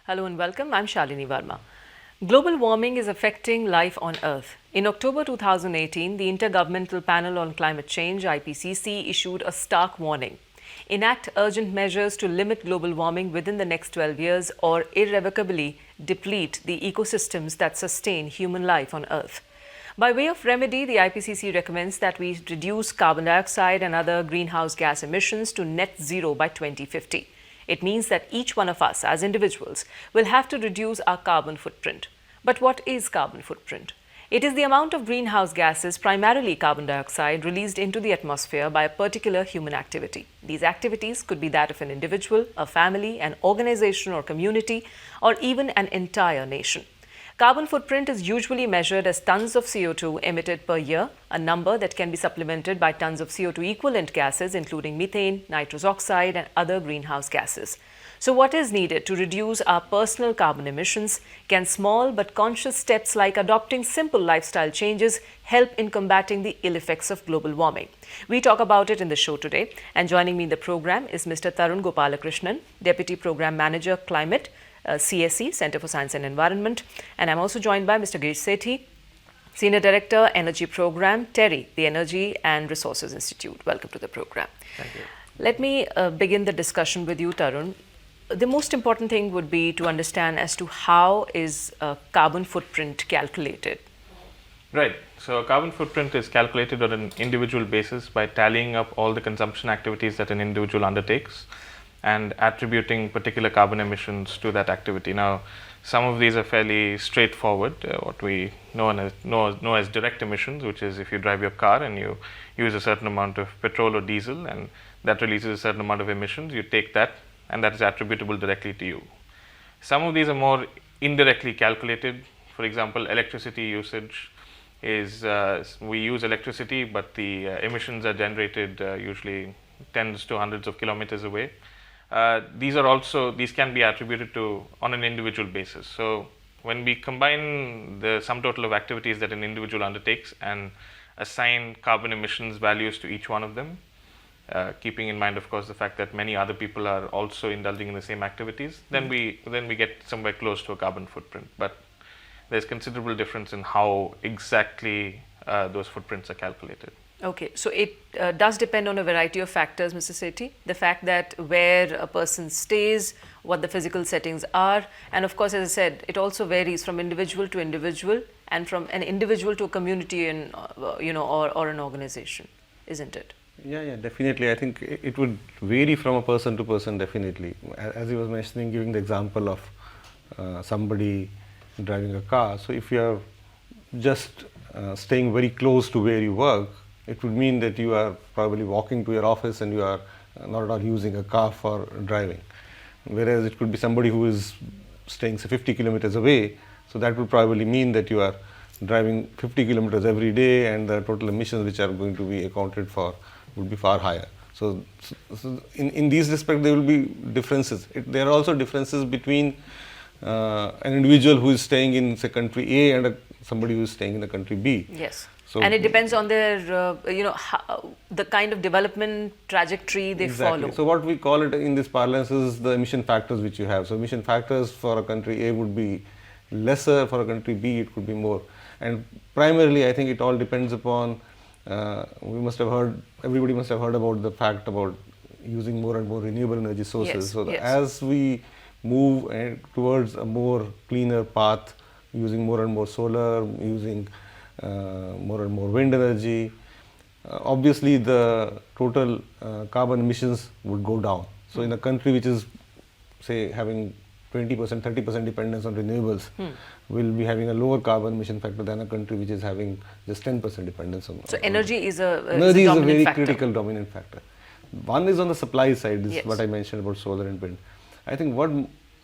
Hello and welcome. I'm Shalini Verma. Global warming is affecting life on Earth. In October 2018, the Intergovernmental Panel on Climate Change, IPCC, issued a stark warning. Enact urgent measures to limit global warming within the next 12 years or irrevocably deplete the ecosystems that sustain human life on Earth. By way of remedy, the IPCC recommends that we reduce carbon dioxide and other greenhouse gas emissions to net zero by 2050. It means that each one of us as individuals will have to reduce our carbon footprint. But what is carbon footprint? It is the amount of greenhouse gases, primarily carbon dioxide, released into the atmosphere by a particular human activity. These activities could be that of an individual, a family, an organization or community, or even an entire nation. Carbon footprint is usually measured as tons of CO2 emitted per year, a number that can be supplemented by tons of CO2 equivalent gases, including methane, nitrous oxide, and other greenhouse gases. So, what is needed to reduce our personal carbon emissions? Can small but conscious steps like adopting simple lifestyle changes help in combating the ill effects of global warming? We talk about it in the show today, and joining me in the program is Mr. Tarun Gopalakrishnan, Deputy Program Manager, Climate, CSE, Center for Science and Environment. And I'm also joined by Mr. Girish Sethi, Senior Director, Energy Program, TERI, the Energy and Resources Institute. Welcome to the program. Thank you. Let me begin the discussion with you, Tarun. The most important thing would be to understand as to how is carbon footprint calculated. Right. So, a carbon footprint is calculated on an individual basis by tallying up all the consumption activities that an individual undertakes and attributing particular carbon emissions to that activity. Now, some of these are fairly straightforward, what we know as direct emissions, which is if you drive your car and you use a certain amount of petrol or diesel and that releases a certain amount of emissions, you take that and that is attributable directly to you. Some of these are more indirectly calculated. For example, electricity usage is, we use electricity, but the emissions are generated usually tens to hundreds of kilometers away. These can be attributed to on an individual basis. So, when we combine the sum total of activities that an individual undertakes and assign carbon emissions values to each one of them, keeping in mind, of course, the fact that many other people are also indulging in the same activities, then we get somewhere close to a carbon footprint. But there's considerable difference in how exactly those footprints are calculated. Okay, so it does depend on a variety of factors, Mr. Sethi. The fact that where a person stays, what the physical settings are, and of course, as I said, it also varies from individual to individual and from an individual to a community and or an organization, isn't it? Yeah, definitely. I think it would vary from a person to person, definitely. As he was mentioning, giving the example of somebody driving a car. So, if you are just staying very close to where you work, it would mean that you are probably walking to your office and you are not at all using a car for driving. Whereas it could be somebody who is staying say 50 kilometers away, so that would probably mean that you are driving 50 kilometers every day and the total emissions which are going to be accounted for would be far higher. So in these respects there will be differences. There are also differences between an individual who is staying in say country A and somebody who is staying in the country B. Yes. So, and it depends on their, the kind of development trajectory they follow. So, what we call it in this parlance is the emission factors which you have. So, emission factors for a country A would be lesser, for a country B it could be more. And primarily I think it all depends upon, everybody must have heard about the fact about using more and more renewable energy sources. Yes, so, yes. as we move towards a more cleaner path, using more and more solar, using more and more wind energy, obviously the total carbon emissions would go down. So, in a country which is say having 20%, 30% dependence on renewables, will be having a lower carbon emission factor than a country which is having just 10% dependence on. So, energy is a very factor. critical dominant factor. One is on the supply side, this Yes. is what I mentioned about solar and wind. I think what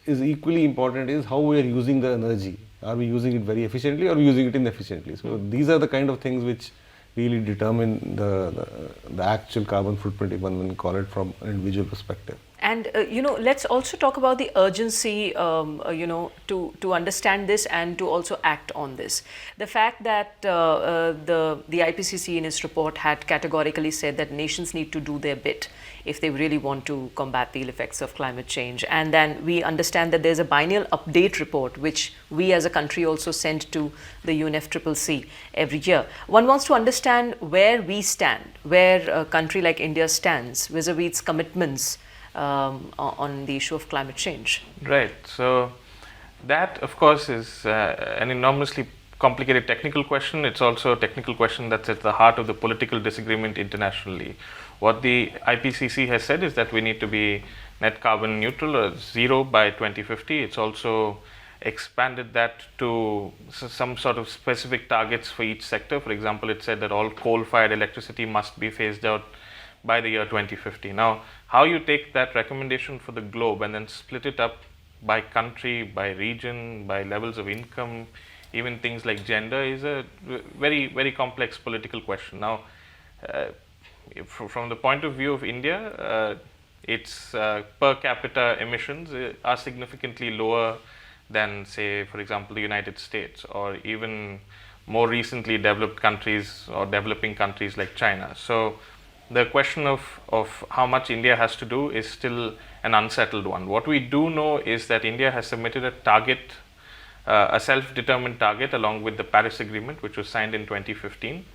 is equally important is how we are using the energy. Are we using it very efficiently or are we using it inefficiently? So, these are the kind of things which really determine the actual carbon footprint, even when we call it from an individual perspective. And let's also talk about the urgency, to understand this and to also act on this. The fact that the IPCC in its report had categorically said that nations need to do their bit if they really want to combat the ill effects of climate change. And then we understand that there's a biennial update report, which we as a country also send to the UNFCCC every year. One wants to understand where we stand, where a country like India stands vis-a-vis its commitments on the issue of climate change. Right. So that, of course, is an enormously complicated technical question. It's also a technical question that's at the heart of the political disagreement internationally. What the IPCC has said is that we need to be net carbon neutral or zero by 2050. It's also expanded that to some sort of specific targets for each sector. For example, it said that all coal-fired electricity must be phased out by the year 2050. Now, how you take that recommendation for the globe and then split it up by country, by region, by levels of income, even things like gender, is a very, very complex political question. Now, from the point of view of India, its per capita emissions are significantly lower than, say, for example, the United States, or even more recently developed countries or developing countries like China. So the question of how much India has to do is still an unsettled one. What we do know is that India has submitted a target, a self-determined target, along with the Paris Agreement, which was signed in 2015.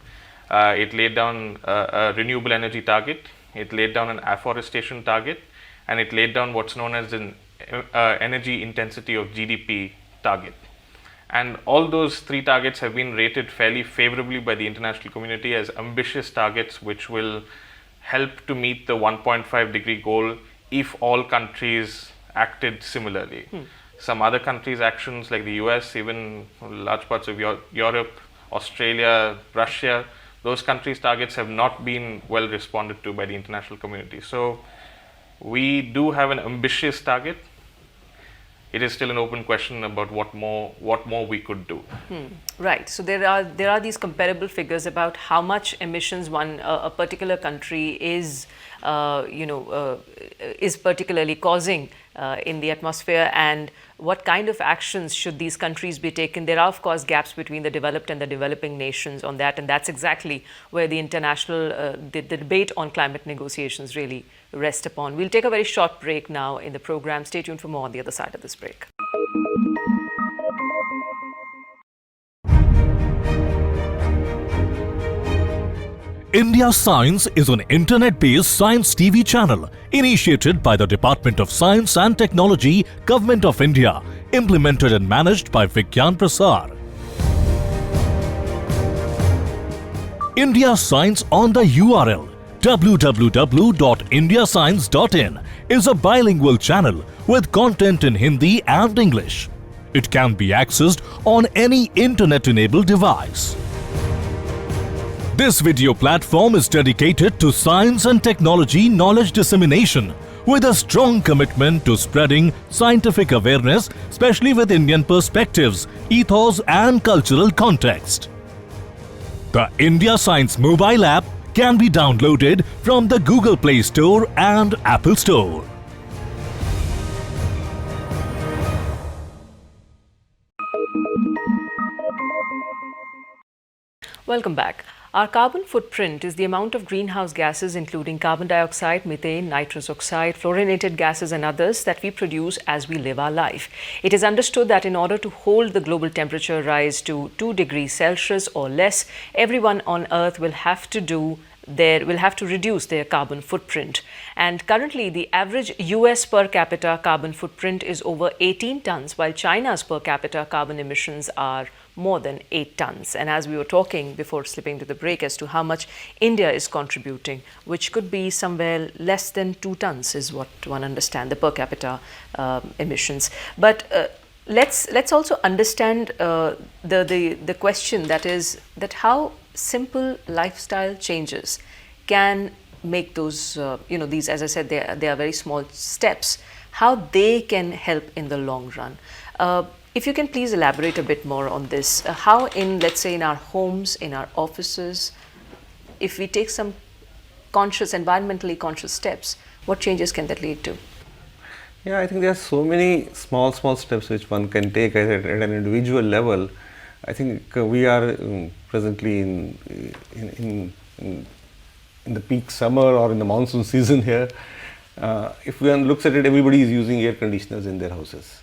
It laid down a renewable energy target, it laid down an afforestation target, and it laid down what's known as an energy intensity of GDP target. And all those three targets have been rated fairly favorably by the international community as ambitious targets, which will help to meet the 1.5 degree goal if all countries acted similarly. Some other countries' actions, like the US, even large parts of Europe, Australia, Russia, those countries' targets have not been well responded to by the international community. So we do have an ambitious target. It is still an open question about what more we could do. Right. So there are these comparable figures about how much emissions a particular country is particularly causing in the atmosphere, and what kind of actions should these countries be taken. There are, of course, gaps between the developed and the developing nations on that, and that's exactly where the international the debate on climate negotiations really rest upon. We'll take a very short break now in the program. Stay tuned for more on the other side of this break. India Science is an internet-based science TV channel initiated by the Department of Science and Technology, Government of India, implemented and managed by Vigyan Prasar. India Science on the URL www.indiascience.in is a bilingual channel with content in Hindi and English. It can be accessed on any internet-enabled device. This video platform is dedicated to science and technology knowledge dissemination with a strong commitment to spreading scientific awareness, especially with Indian perspectives, ethos and cultural context. The India Science mobile app can be downloaded from the Google Play Store and Apple Store. Welcome back. Our carbon footprint is the amount of greenhouse gases, including carbon dioxide, methane, nitrous oxide, fluorinated gases and others that we produce as we live our life. It is understood that in order to hold the global temperature rise to 2 degrees Celsius or less, everyone on Earth will have to reduce their carbon footprint. And currently, the average US per capita carbon footprint is over 18 tons, while China's per capita carbon emissions are more than 8 tons. And as we were talking before slipping to the break as to how much India is contributing, which could be somewhere less than 2 tons is what one understands, the per capita emissions. But let's also understand the question that is that how simple lifestyle changes can make those, these, as I said, they are very small steps, how they can help in the long run. If you can please elaborate a bit more on this, how in, let's say, in our homes, in our offices, if we take some environmentally conscious steps, what changes can that lead to? Yeah, I think there are so many small steps which one can take at an individual level. I think we are presently in in the peak summer or in the monsoon season here, if one looks at it, everybody is using air conditioners in their houses.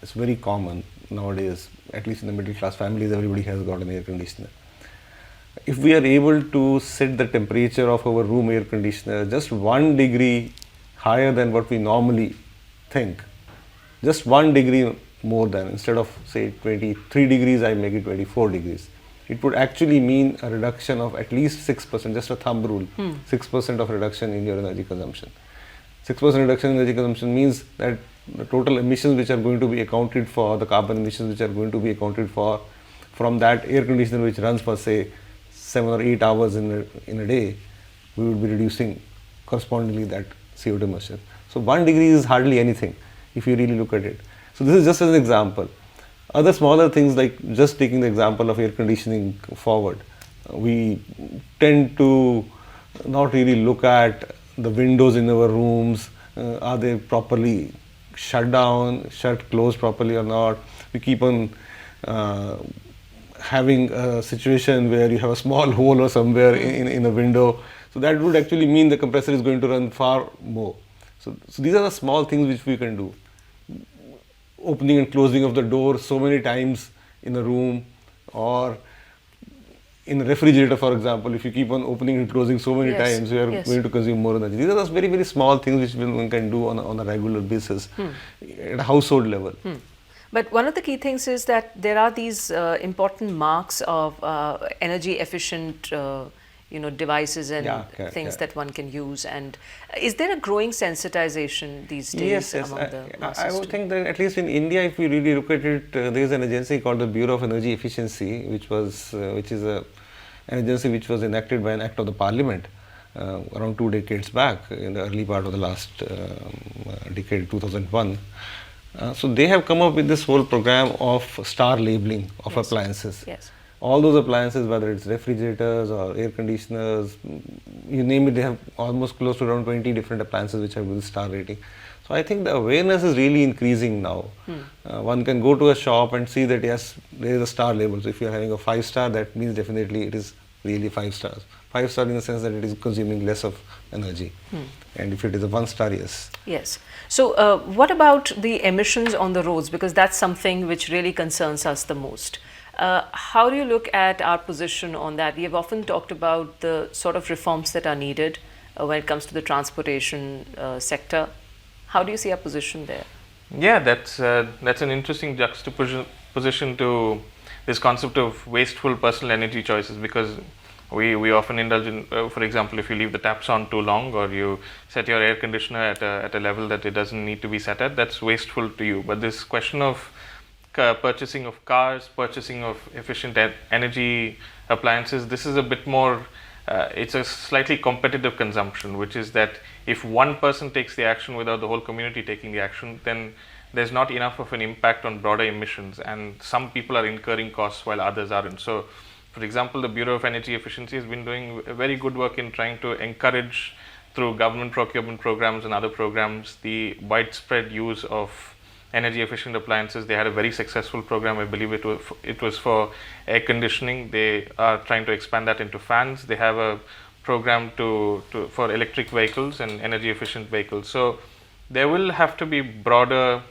It's very common nowadays, at least in the middle class families, everybody has got an air conditioner. If we are able to set the temperature of our room air conditioner just 1 degree higher than what we normally think, just 1 degree more than, instead of say 23 degrees, I make it 24 degrees. It would actually mean a reduction of at least 6%, just a thumb rule, 6% of reduction in your energy consumption. 6% reduction in energy consumption means that the total emissions which are going to be accounted for, the carbon emissions which are going to be accounted for from that air conditioner which runs for say 7 or 8 hours in a day, we would be reducing correspondingly that CO2 emission. So 1 degree is hardly anything if you really look at it. So this is just as an example. Other smaller things, like just taking the example of air conditioning forward, we tend to not really look at the windows in our rooms, are they properly shut down, closed properly or not. We keep on having a situation where you have a small hole or somewhere in a window. So that would actually mean the compressor is going to run far more. So these are the small things which we can do. Opening and closing of the door so many times in a room, or in a refrigerator, for example, if you keep on opening and closing so many times, you are going to consume more energy. These are those very, very small things which one can do on a regular basis at a household level. But one of the key things is that there are these important marks of energy efficient devices and things that one can use. And is there a growing sensitization these days among the masses? I would think that at least in India, if we really look at it, there is an agency called the Bureau of Energy Efficiency, which is an agency which was enacted by an act of the Parliament around 2 decades back, in the early part of the last decade, 2001. So they have come up with this whole program of star labeling of appliances. All those appliances, whether it's refrigerators or air conditioners, you name it, they have almost close to around 20 different appliances which have this star rating. So I think the awareness is really increasing now. One can go to a shop and see that yes, there is a star label. So if you are having a 5-star, that means definitely it is really 5 stars. 5-star in the sense that it is consuming less of energy. And if it is a 1-star, yes. Yes. So what about the emissions on the roads? Because that's something which really concerns us the most. How do you look at our position on that? We have often talked about the sort of reforms that are needed when it comes to the transportation sector. How do you see our position there? Yeah, that's an interesting juxtaposition to this concept of wasteful personal energy choices, because we often indulge in, for example, if you leave the taps on too long, or you set your air conditioner at a level that it doesn't need to be set at, that's wasteful to you. But this question of purchasing of cars, purchasing of efficient energy appliances, this is a bit more, it's a slightly competitive consumption, which is that if one person takes the action without the whole community taking the action, then there's not enough of an impact on broader emissions, and some people are incurring costs while others aren't. So, for example, the Bureau of Energy Efficiency has been doing very good work in trying to encourage, through government procurement programs and other programs, the widespread use of energy efficient appliances. They had a very successful program. I believe it was for air conditioning. They are trying to expand that into fans. They have a program for electric vehicles and energy efficient vehicles. So there will have to be broader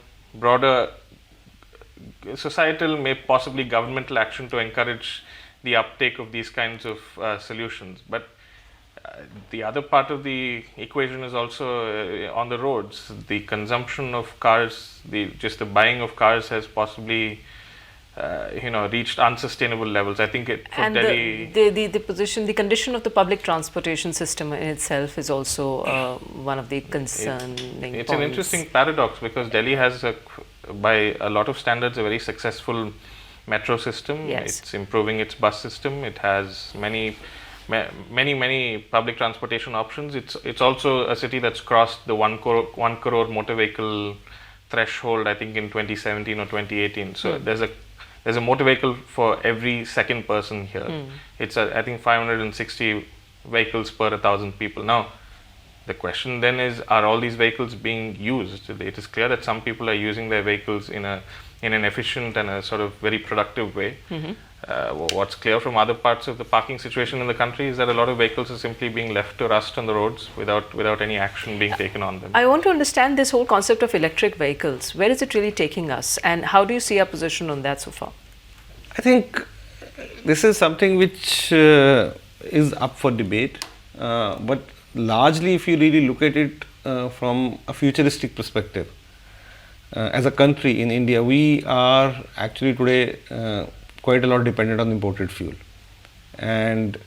societal, may possibly governmental action to encourage the uptake of these kinds of solutions. But the other part of the equation is also on the roads. The consumption of cars, just the buying of cars has possibly reached unsustainable levels. I think for Delhi, the condition of the public transportation system in itself is also one of the concerning points. It's an interesting paradox, because Delhi has, by a lot of standards, a very successful metro system. It's improving its bus system. It has many public transportation options. It's also a city that's crossed the 1 crore motor vehicle threshold, I think in 2017 or 2018. So there's a motor vehicle for every second person here. It's I think 560 vehicles per 1,000 people. Now the question then is, are all these vehicles being used? It is clear that some people are using their vehicles in an efficient and a sort of very productive way. What's clear from other parts of the parking situation in the country is that a lot of vehicles are simply being left to rust on the roads without any action being taken on them. I want to understand this whole concept of electric vehicles. Where is it really taking us, and how do you see our position on that so far? I think this is something which is up for debate, but largely if you really look at it from a futuristic perspective, as a country in India, we are actually today quite a lot dependent on imported fuel, and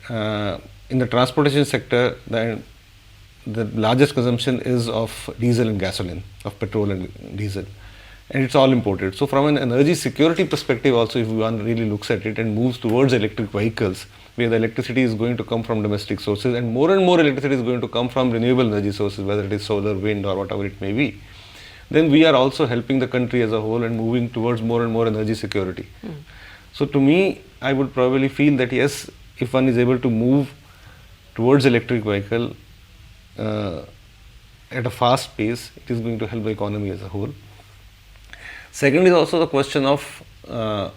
in the transportation sector the largest consumption is of diesel and gasoline, of petrol and diesel, and it's all imported. So from an energy security perspective also, if one really looks at it and moves towards electric vehicles, where the electricity is going to come from domestic sources and more electricity is going to come from renewable energy sources, whether it is solar, wind or whatever it may be, then we are also helping the country as a whole and moving towards more and more energy security. So to me, I would probably feel that yes, if one is able to move towards electric vehicle at a fast pace, it is going to help the economy as a whole. Second is also the question of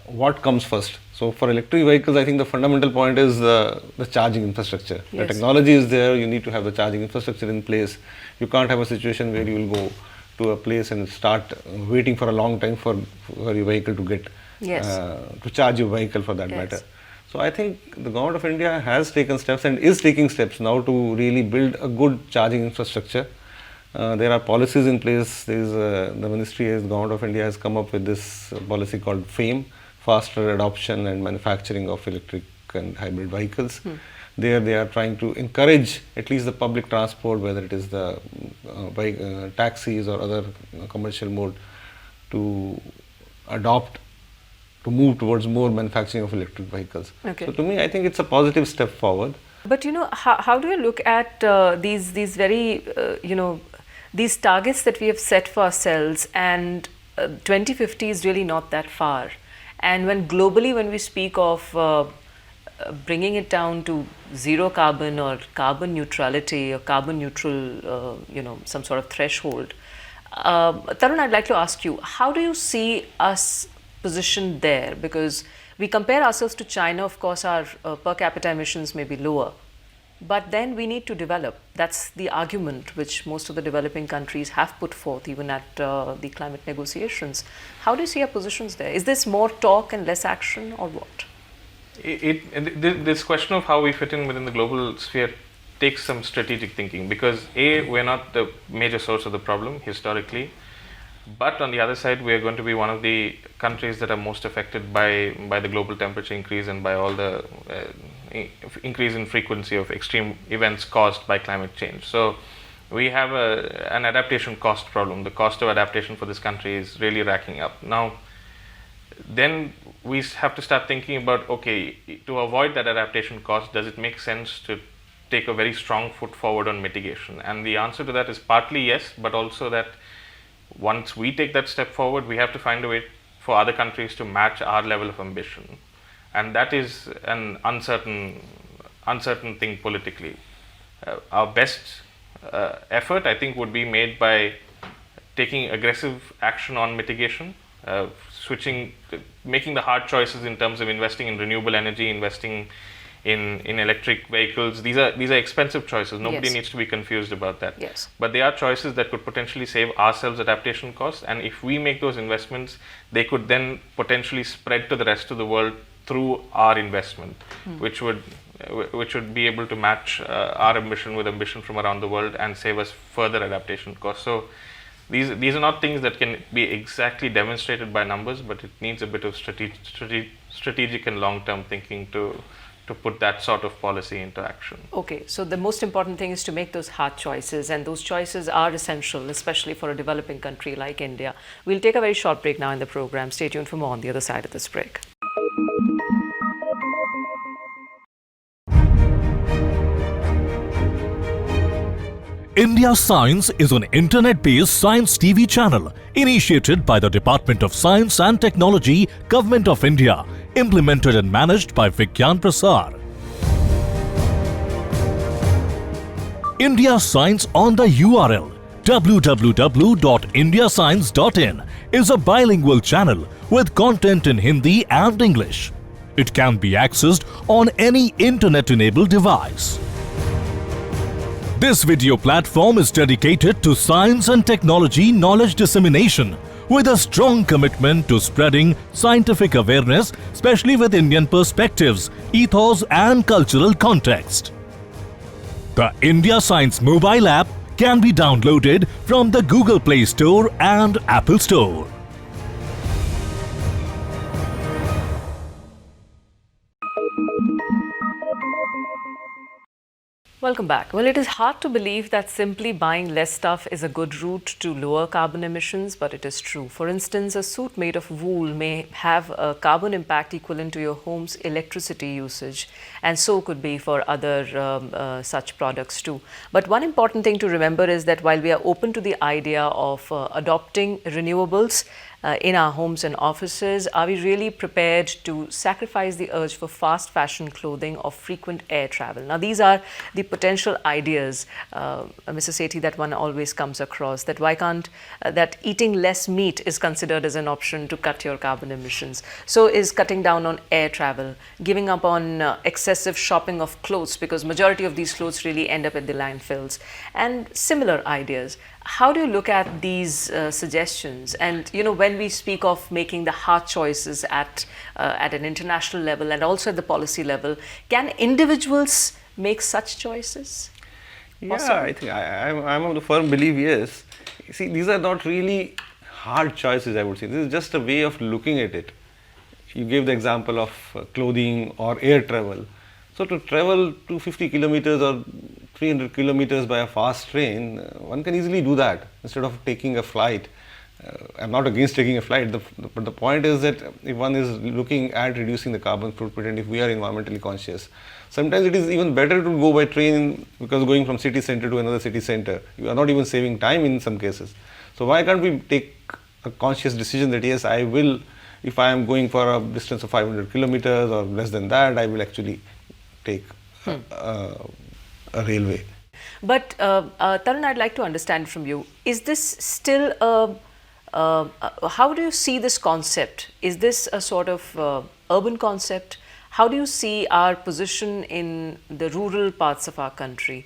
what comes first. So for electric vehicles, I think the fundamental point is the charging infrastructure. Yes. The technology is there, you need to have the charging infrastructure in place. You can't have a situation where you will go to a place and start waiting for a long time for your vehicle to get to charge your vehicle for that matter. So I think the government of India has taken steps and is taking steps now to really build a good charging infrastructure. There are policies in place. There is the ministry, the government of India has come up with this policy called FAME, Faster Adoption and Manufacturing of Electric and Hybrid Vehicles. There they are trying to encourage at least the public transport, whether it is the taxis or other commercial mode, to move towards more manufacturing of electric vehicles. Okay. So to me, I think it's a positive step forward. But you know, how do you look at these very these targets that we have set for ourselves, and 2050 is really not that far. And when globally, when we speak of bringing it down to zero carbon or carbon neutrality or carbon neutral, some sort of threshold, Tarun, I'd like to ask you, how do you see us positioned there? Because we compare ourselves to China, of course, our per capita emissions may be lower, but then we need to develop. That's the argument which most of the developing countries have put forth, even at the climate negotiations. How do you see our positions there? Is this more talk and less action, or what? This question of how we fit in within the global sphere takes some strategic thinking, because we're not the major source of the problem historically, but on the other side, we are going to be one of the countries that are most affected by the global temperature increase and by all the increase in frequency of extreme events caused by climate change. So we have an adaptation cost problem. The cost of adaptation for this country is really racking up. Now, then we have to start thinking about, okay, to avoid that adaptation cost, does it make sense to take a very strong foot forward on mitigation? And the answer to that is partly yes, but also that once we take that step forward, we have to find a way for other countries to match our level of ambition. And that is an uncertain thing politically. Our best effort, I think, would be made by taking aggressive action on mitigation, making the hard choices in terms of investing in renewable energy, investing in electric vehicles. These are expensive choices. Nobody needs to be confused about that. Yes. But they are choices that could potentially save ourselves adaptation costs, and if we make those investments, they could then potentially spread to the rest of the world through our investment, which would be able to match our ambition with ambition from around the world and save us further adaptation costs. So these are not things that can be exactly demonstrated by numbers, but it needs a bit of strategic and long-term thinking to put that sort of policy into action. Okay, so the most important thing is to make those hard choices, and those choices are essential, especially for a developing country like India. We'll take a very short break now in the program. Stay tuned for more on the other side of this break. India Science is an internet-based science TV channel initiated by the Department of Science and Technology, Government of India, implemented and managed by Vigyan Prasar. India Science on the URL www.indiascience.in is a bilingual channel with content in Hindi and English. It can be accessed on any internet-enabled device. This video platform is dedicated to science and technology knowledge dissemination with a strong commitment to spreading scientific awareness, especially with Indian perspectives, ethos and cultural context. The India Science mobile app can be downloaded from the Google Play Store and Apple Store. Welcome back. Well, it is hard to believe that simply buying less stuff is a good route to lower carbon emissions, but it is true. For instance, a suit made of wool may have a carbon impact equivalent to your home's electricity usage, and so could be for other such products too. But one important thing to remember is that while we are open to the idea of adopting renewables, in our homes and offices, are we really prepared to sacrifice the urge for fast fashion clothing or frequent air travel? Now, these are the potential ideas, Mr. Sethi, that one always comes across, that why can't, that eating less meat is considered as an option to cut your carbon emissions. So is cutting down on air travel, giving up on excessive shopping of clothes, because majority of these clothes really end up at the landfills, and similar ideas. How do you look at these suggestions? And when we speak of making the hard choices at an international level and also at the policy level, can individuals make such choices? Yeah, Possible? I think I'm of the firm belief, yes. See, these are not really hard choices, I would say. This is just a way of looking at it. You gave the example of clothing or air travel. So to travel 250 kilometers or 300 kilometers by a fast train, one can easily do that instead of taking a flight. I'm not against taking a flight, but the point is that if one is looking at reducing the carbon footprint and if we are environmentally conscious, sometimes it is even better to go by train, because going from city center to another city center, you are not even saving time in some cases. So why can't we take a conscious decision that yes, I will, if I am going for a distance of 500 kilometers or less than that, I will actually take a railway. But Tarun, I'd like to understand from you, is this still how do you see this concept? Is this a sort of urban concept? How do you see our position in the rural parts of our country,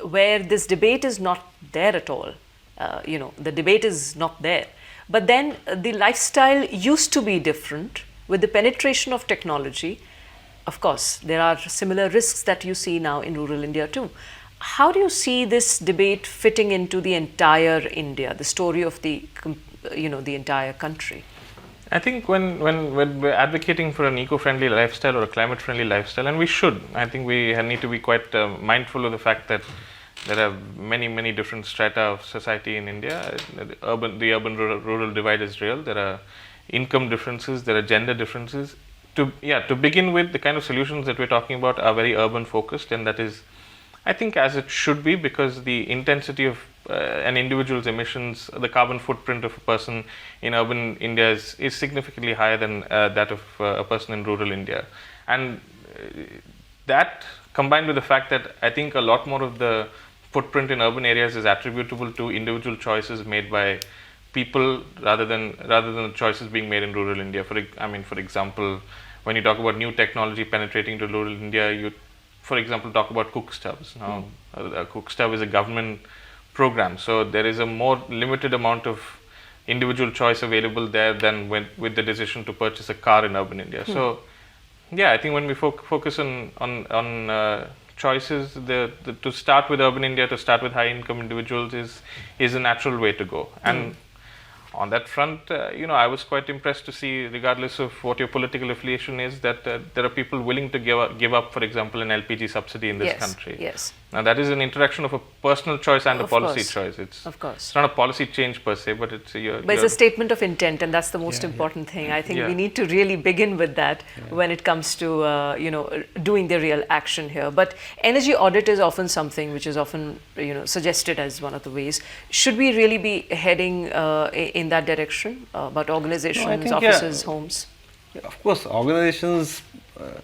where this debate is not there at all? The debate is not there. But then the lifestyle used to be different with the penetration of technology. Of course, there are similar risks that you see now in rural India too. How do you see this debate fitting into the entire India, the story of the entire country? I think when we're advocating for an eco-friendly lifestyle or a climate-friendly lifestyle, and we should, I think we need to be quite mindful of the fact that there are many different strata of society in India. The urban-rural divide is real. There are income differences, there are gender differences. To begin with, the kind of solutions that we're talking about are very urban focused, and that is, I think, as it should be, because the intensity of an individual's emissions, the carbon footprint of a person in urban India is significantly higher than that of a person in rural India. And that, combined with the fact that I think a lot more of the footprint in urban areas is attributable to individual choices made by people rather than the choices being made in rural India. For example, when you talk about new technology penetrating to rural India, you, for example, talk about cook stoves. Now, a cook stove is a government program, so there is a more limited amount of individual choice available there than with the decision to purchase a car in urban India. So, yeah, I think when we focus on choices, to start with urban India, to start with high income individuals is a natural way to go. And on that front, I was quite impressed to see, regardless of what your political affiliation is, that there are people willing to give up, for example, an LPG subsidy in this country. Yes. Now, that is an interaction of a personal choice and a policy choice. It's not a policy change per se, but it's a statement of intent, and that's the most important thing. I think we need to really begin with that when it comes to doing the real action here. But energy audit is often something which is often suggested as one of the ways. Should we really be heading in that direction about organizations, offices, homes? Of course, organizations,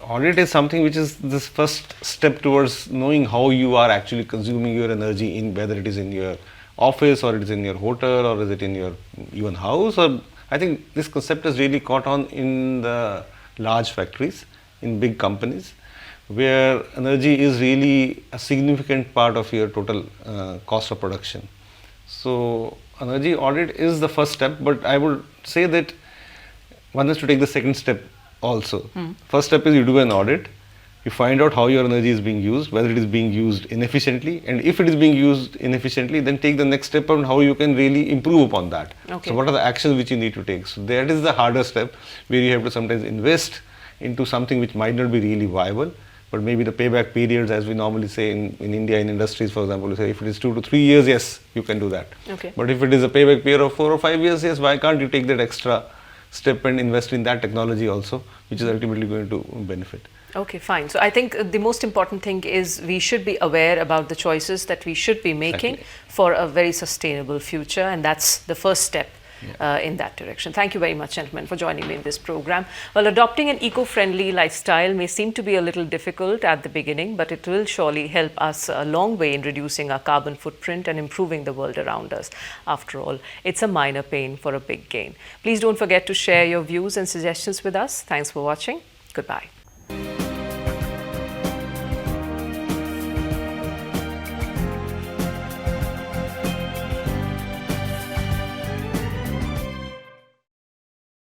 audit is something which is this first step towards knowing how you are actually consuming your energy, in whether it is in your office or it is in your hotel or is it in your even house. Or I think this concept has really caught on in the large factories, in big companies, where energy is really a significant part of your total cost of production. So energy audit is the first step, but I would say that one has to take the second step also. First step is you do an audit, you find out how your energy is being used, whether it is being used inefficiently, and if it is being used inefficiently, then take the next step on how you can really improve upon that. Okay. So what are the actions which you need to take? So that is the harder step, where you have to sometimes invest into something which might not be really viable, but maybe the payback periods, as we normally say in India, in industries, for example, we say if it is 2 to 3 years, yes, you can do that. Okay. But if it is a payback period of 4 or 5 years, yes, why can't you take that extra step and invest in that technology also, which is ultimately going to benefit. Okay, fine. So I think the most important thing is we should be aware about the choices that we should be making for a very sustainable future, and that's the first step in that direction. Thank you very much, gentlemen, for joining me in this program. Well, adopting an eco-friendly lifestyle may seem to be a little difficult at the beginning, but it will surely help us a long way in reducing our carbon footprint and improving the world around us. After all, it's a minor pain for a big gain. Please don't forget to share your views and suggestions with us. Thanks for watching. Goodbye.